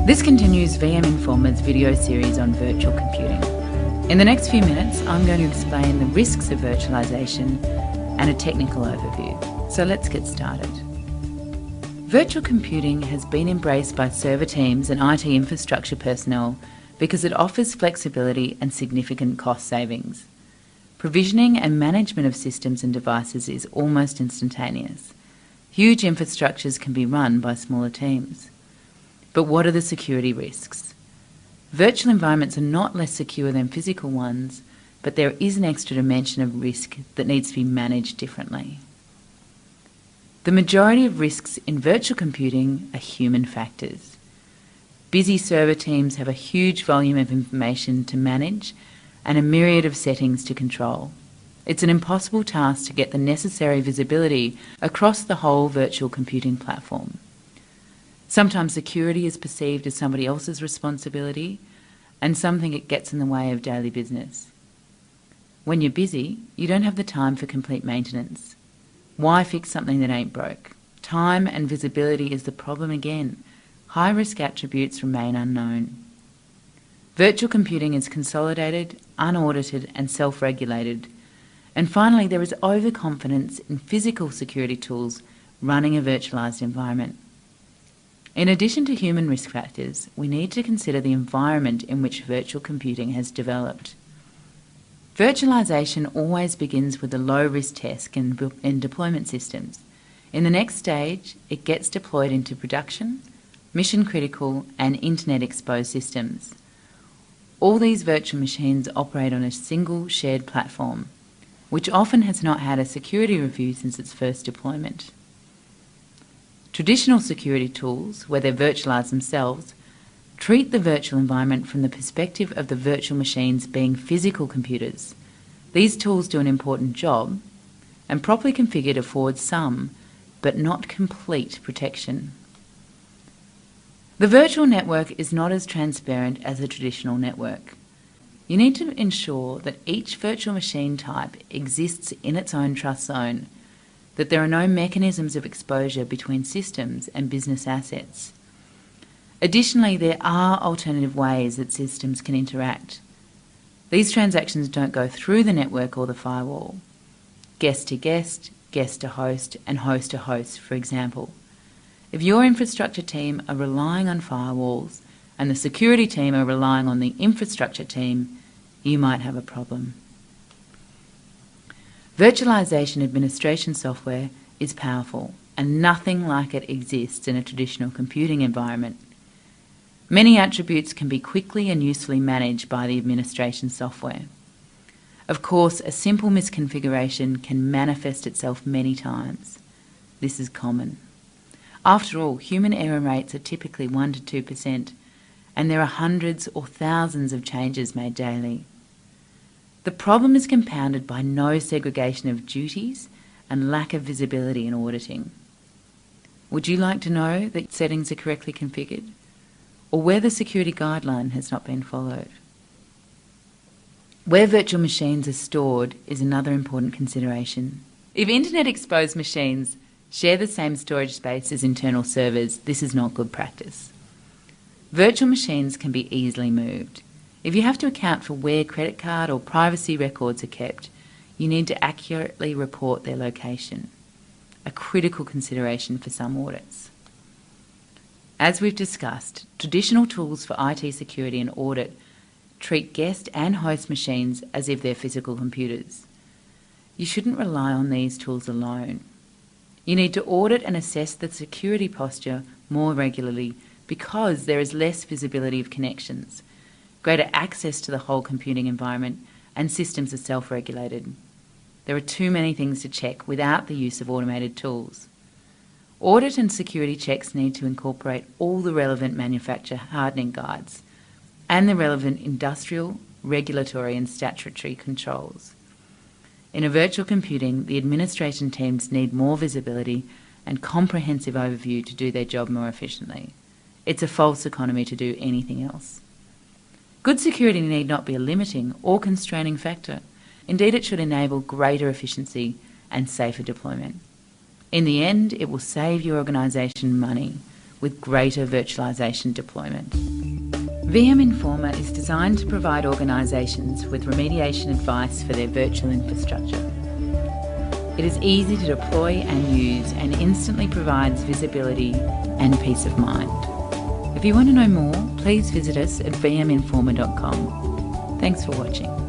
This continues VM Informer's video series on virtual computing. In the next few minutes, I'm going to explain the risks of virtualization and a technical overview. So let's get started. Virtual computing has been embraced by server teams and IT infrastructure personnel because it offers flexibility and significant cost savings. Provisioning and management of systems and devices is almost instantaneous. Huge infrastructures can be run by smaller teams. But what are the security risks? Virtual environments are not less secure than physical ones, but there is an extra dimension of risk that needs to be managed differently. The majority of risks in virtual computing are human factors. Busy server teams have a huge volume of information to manage and a myriad of settings to control. It's an impossible task to get the necessary visibility across the whole virtual computing platform. Sometimes security is perceived as somebody else's responsibility and something that gets in the way of daily business. When you're busy, you don't have the time for complete maintenance. Why fix something that ain't broke? Time and visibility is the problem again. High-risk attributes remain unknown. Virtual computing is consolidated, unaudited and self-regulated. And finally, there is overconfidence in physical security tools running a virtualized environment. In addition to human risk factors, we need to consider the environment in which virtual computing has developed. Virtualization always begins with a low-risk test in deployment systems. In the next stage, it gets deployed into production, mission-critical and internet-exposed systems. All these virtual machines operate on a single shared platform, which often has not had a security review since its first deployment. Traditional security tools, where they're virtualized themselves, treat the virtual environment from the perspective of the virtual machines being physical computers. These tools do an important job and properly configured afford some, but not complete protection. The virtual network is not as transparent as a traditional network. You need to ensure that each virtual machine type exists in its own trust zone, that there are no mechanisms of exposure between systems and business assets. Additionally, there are alternative ways that systems can interact. These transactions don't go through the network or the firewall. Guest to guest, guest to host, and host to host, for example. If your infrastructure team are relying on firewalls and the security team are relying on the infrastructure team, you might have a problem. Virtualization administration software is powerful, and nothing like it exists in a traditional computing environment. Many attributes can be quickly and usefully managed by the administration software. Of course, a simple misconfiguration can manifest itself many times. This is common. After all, human error rates are typically 1 to 2%, and there are hundreds or thousands of changes made daily. The problem is compounded by no segregation of duties and lack of visibility in auditing. Would you like to know that settings are correctly configured, or where the security guideline has not been followed? Where virtual machines are stored is another important consideration. If internet-exposed machines share the same storage space as internal servers, this is not good practice. Virtual machines can be easily moved. If you have to account for where credit card or privacy records are kept, you need to accurately report their location, a critical consideration for some audits. As we've discussed, traditional tools for IT security and audit treat guest and host machines as if they're physical computers. You shouldn't rely on these tools alone. You need to audit and assess the security posture more regularly because there is less visibility of connections, greater access to the whole computing environment, and systems are self-regulated. There are too many things to check without the use of automated tools. Audit and security checks need to incorporate all the relevant manufacturer hardening guides and the relevant industrial, regulatory and statutory controls. In a virtual computing, the administration teams need more visibility and comprehensive overview to do their job more efficiently. It's a false economy to do anything else. Good security need not be a limiting or constraining factor. Indeed, it should enable greater efficiency and safer deployment. In the end, it will save your organisation money with greater virtualization deployment. VM Informer is designed to provide organisations with remediation advice for their virtual infrastructure. It is easy to deploy and use and instantly provides visibility and peace of mind. If you want to know more, please visit us at vminformer.com. Thanks for watching.